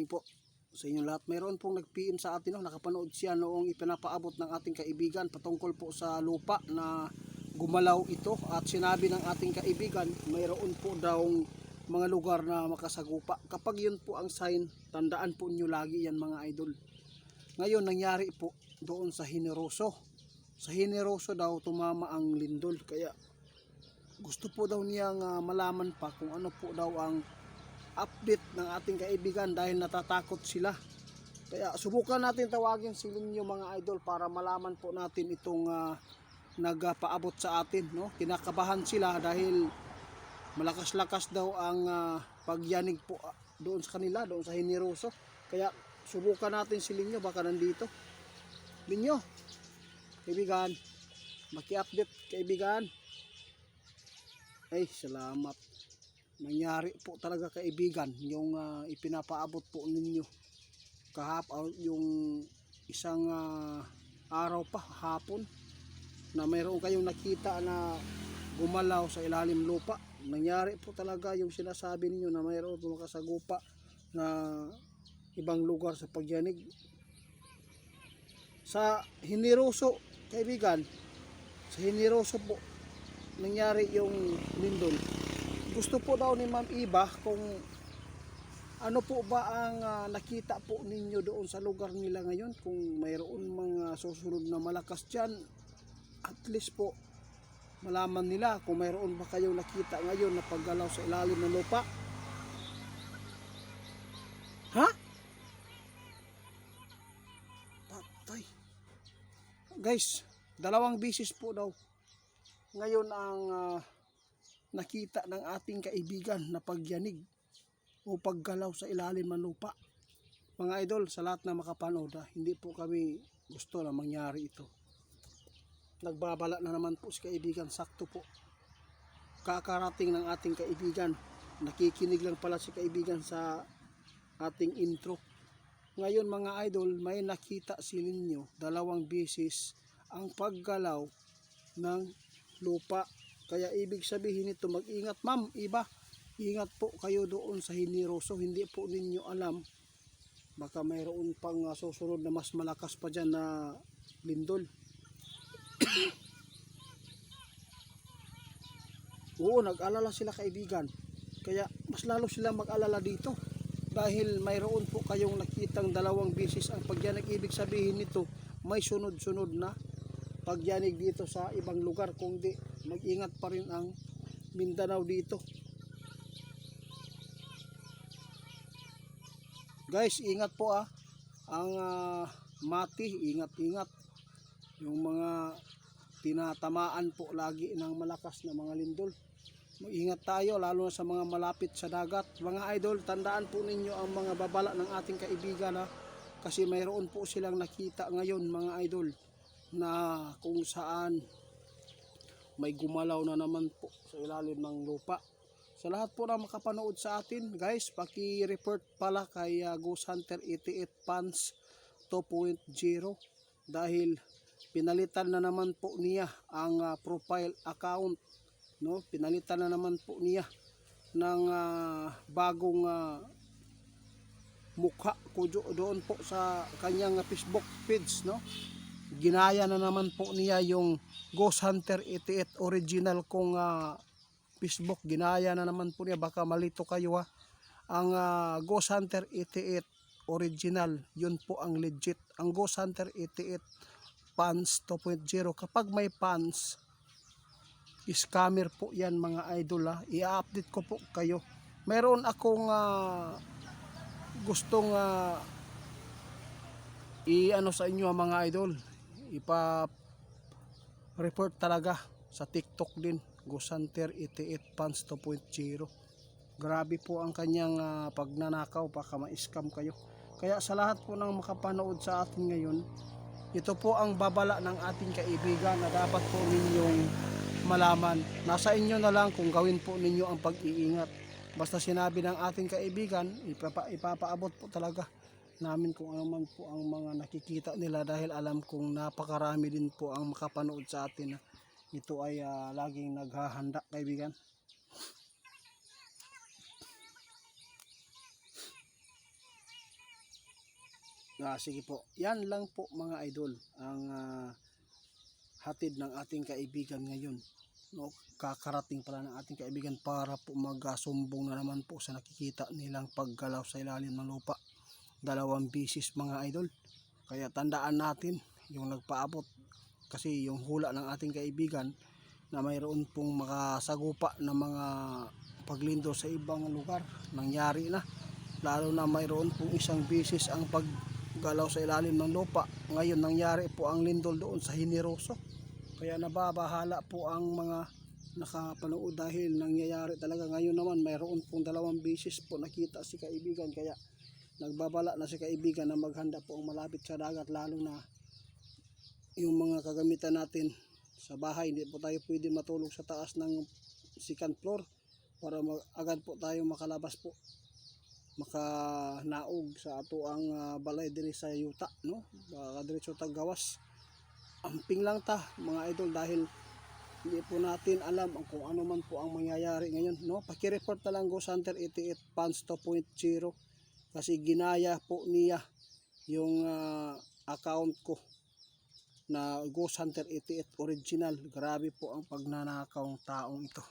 morning po sa inyo lahat. Mayroon pong nag-PM sa atin, no? Nakapanood siya noong ipinapaabot ng ating kaibigan patungkol po sa lupa na gumalaw ito, at sinabi ng ating kaibigan mayroon po daw mga lugar na makasagupa. Kapag yun po ang sign, tandaan po nyo lagi yan mga idol. Ngayon nangyari po doon sa Generoso. Sa Generoso daw tumama ang lindol, kaya gusto po daw niyang malaman pa kung ano po daw ang update ng ating kaibigan dahil natatakot sila. Kaya subukan natin tawagin sila niyo mga idol para malaman po natin itong nagpaabot sa atin, no? Kinakabahan sila dahil malakas-lakas daw ang pagyanig po doon sa kanila, doon sa Generoso. Kaya subukan natin si Linyo, baka nandito. Linyo, kaibigan, maki-update kaibigan. Ay, salamat. Nangyari po talaga kaibigan yung ipinapaabot po ninyo kahapon, yung isang araw pa hapon, na mayroon kayong nakita na gumalaw sa ilalim lupa. Nangyari po talaga yung sinasabi niyo na mayroon makasagupa na ibang lugar sa pagyanig. Sa Generoso kaibigan, sa Generoso po nangyari yung lindol. Gusto po daw ni Ma'am Iba kung ano po ba ang nakita po ninyo doon sa lugar nila ngayon, kung mayroon mga susunod na malakas dyan, at least po malaman nila kung mayroon ba kayong nakita ngayon na paggalaw sa ilalim ng lupa. Ha? Patay. Guys, 2 bisis po daw ngayon ang nakita ng ating kaibigan na pagyanig o paggalaw sa ilalim ng lupa. Mga idol, sa lahat na makapanood, hindi po kami gusto na mangyari ito. Nagbabala na naman po si kaibigan, sakto po kakarating ng ating kaibigan. Nakikinig lang pala si kaibigan sa ating intro. Ngayon mga idol, may nakita si Linyo 2 beses ang paggalaw ng lupa. Kaya ibig sabihin nito, mag-ingat Ma'am Iba, ingat po kayo doon sa Generoso. Hindi po ninyo alam, baka mayroon pang susunod na mas malakas pa dyan na lindol. Oo, nag-alala sila kaibigan, kaya mas lalo silang mag-alala dito dahil mayroon po kayong nakitang 2 beses ang pagyanig. Ibig sabihin nito, may sunod-sunod na pagyanig dito sa ibang lugar, kundi mag-ingat pa rin ang Mindanao dito. Guys, ingat po ang mati, ingat-ingat. Yung mga tinatamaan po lagi ng malakas na mga lindol, mag-ingat tayo lalo na sa mga malapit sa dagat. Mga idol, tandaan po ninyo ang mga babala ng ating kaibigan kasi mayroon po silang nakita ngayon mga idol na kung saan may gumalaw na naman po sa ilalim ng lupa. Sa lahat po na makapanood sa atin guys, paki-report pala kay Ghost Hunter 88 Pans 2.0 dahil pinalitan na naman po niya ang profile account, no? Pinalitan na naman po niya ng bagong mukha ko doon po sa kanyang Facebook page, no? Ginaya na naman po niya yung Ghost Hunter 88 original kong Facebook. Ginaya na naman po niya, baka malito kayo ang Ghost Hunter 88 original, yun po ang legit. Ang Ghost Hunter 88 Pans 2.0, kapag may pans, scammer po yan mga idol. I-update ko po kayo. Meron akong gustong i-ano sa inyo mga idol, ipa-report talaga sa TikTok din, Ghost Hunter 88 Pans 2.0. Grabe po ang kanyang pagnanakaw, baka ma-scam kayo. Kaya sa lahat po ng makapanood sa atin ngayon, ito po ang babala ng ating kaibigan na dapat po ninyong malaman. Nasa inyo na lang kung gawin po ninyo ang pag-iingat. Basta sinabi ng ating kaibigan, ipapaabot po talaga namin kung ano man po ang mga nakikita nila, dahil alam kong napakarami din po ang makapanood sa atin. Ito ay laging naghahanda kaibigan. Sige po, yan lang po mga idol ang hatid ng ating kaibigan ngayon. No, kakarating pala ng ating kaibigan para po magsumbong na naman po sa nakikita nilang paggalaw sa ilalim ng lupa. 2 bisis mga idol. Kaya tandaan natin yung nagpaabot, kasi yung hula ng ating kaibigan na mayroon pong makasagupa na mga paglindol sa ibang lugar, nangyari na. Lalo na mayroon pong 1 bisis ang paggalaw sa ilalim ng lupa. Ngayon nangyari po ang lindol doon sa Generoso. Kaya nababahala po ang mga nakapanood dahil nangyayari talaga. Ngayon naman mayroon pong 2 bisis po nakita si kaibigan, kaya nagbabala na si kaibigan na maghanda po ang malapit sa dagat, lalo na yung mga kagamitan natin sa bahay. Hindi po tayo pwede matulog sa taas ng second floor para agad po tayo makalabas po, makanaog sa ato ang balay diri sa yuta, no? Baka diretso tag gawas. Amping lang ta mga idol, dahil hindi po natin alam kung ano man po ang mangyayari ngayon, no? Paki-report na lang Ghost Hunter 88 Fans 2.0 kasi ginaya po niya yung account ko na Ghost Hunter 88 original. Grabe po ang pagnanakaw ng taong ito.